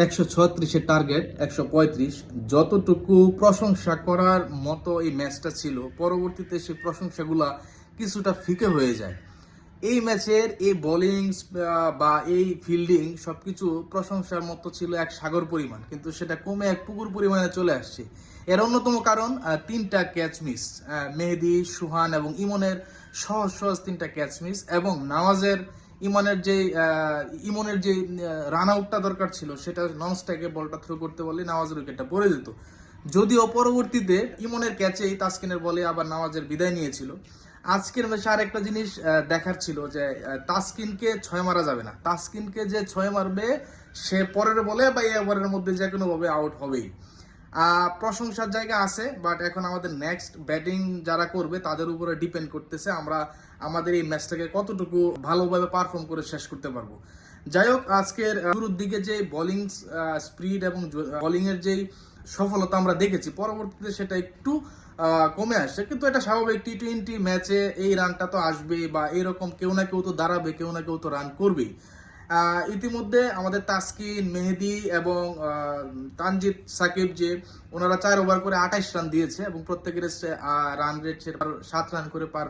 136-এর target 135। যতটুকু প্রশংসা করার মতো এই ম্যাচটা ছিল, পরবর্তীতে সেই প্রশংসাগুলা কিছুটা ফিকে হয়ে যায়। এই ম্যাচের এই বোলিং বা এই ফিল্ডিং সবকিছু প্রশংসার মতো ছিল এক সাগর পরিমাণ, কিন্তু সেটা কমে এক পুকুর পরিমাণে চলে আসছে। এর অন্যতম কারণ 3টা ক্যাচ মিস, মেহেদী, সুহান এবং ইমনের সহজ সহজ 3টা ক্যাচ মিস, এবং নওয়াজের ইমনের যে রান আউটটা দরকার ছিল, সেটা নন স্ট্রাইকে বলটা থ্রো করতে বললে নওয়াজের উইকেটটা পড়ে যেত। যদিও পরবর্তীতে ইমনের ক্যাচেই তাসকিনের বলে আবার নওয়াজের বিদায় নিয়েছিল। আজকের ম্যাচে আরেকটা জিনিস দেখার ছিল যে তাসকিনকে 6 মারা যাবে না। তাসকিনকে যে 6 মারবে সে পরের বলে বা এই ওভারের মধ্যে যে কোনো ভাবে আউট হবেই। প্রশংসার জায়গা আছে, বাট এখন আমাদের নেক্সট ব্যাটিং যারা করবে তাদের উপরে ডিপেন্ড করতেছে আমরা আমাদের এই ম্যাচটাকে কতটুকু ভালোভাবে পারফর্ম করে শেষ করতে পারবো। যাই হোক, আজকের শুরুর দিকে যে বোলিং স্পিড এবং বোলিং এর যেই সফলতা আমরা দেখেছি, পরবর্তীতে সেটা একটু কমে আসছে, কিন্তু এটা স্বাভাবিক। টি-20 ম্যাচে এই রানটা তো আসবেই, বা এরকম কেউ না কেউ তো দাঁড়াবে, কেউ না কেউ তো রান করবেই। ইতিমধ্যে আমাদের তাসকিন, মেহেদী এবং তানজিদ সাকিব যে ওনারা 4 ওভার করে 28 রান দিয়েছে, এবং প্রত্যেকের রান রেট 7 রান করে পার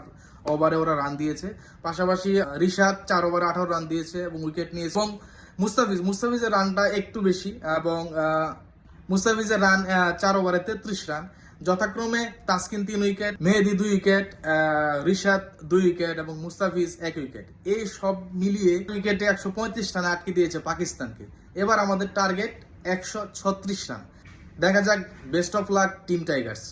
ওভারে ওরা রান দিয়েছে। পাশাপাশি রিশাদ 4 ওভারে 18 রান দিয়েছে এবং উইকেট নিয়েছে। এবং মুস্তাফিজের রানটা একটু বেশি, এবং মুস্তাফিজের রান 4 ওভারে 33 রান। যথাক্রমে তাসকিন 3 উইকেট, মেহেদী 2 উইকেট, রিশাদ 2 উইকেট এবং মুস্তাফিজ 1 উইকেট। এই সব মিলিয়ে উইকেটে 135 রানে আটকে দিয়েছে পাকিস্তানকে। এবার আমাদের টার্গেট 136 রান। দেখা যাক। Best of luck team Tigers.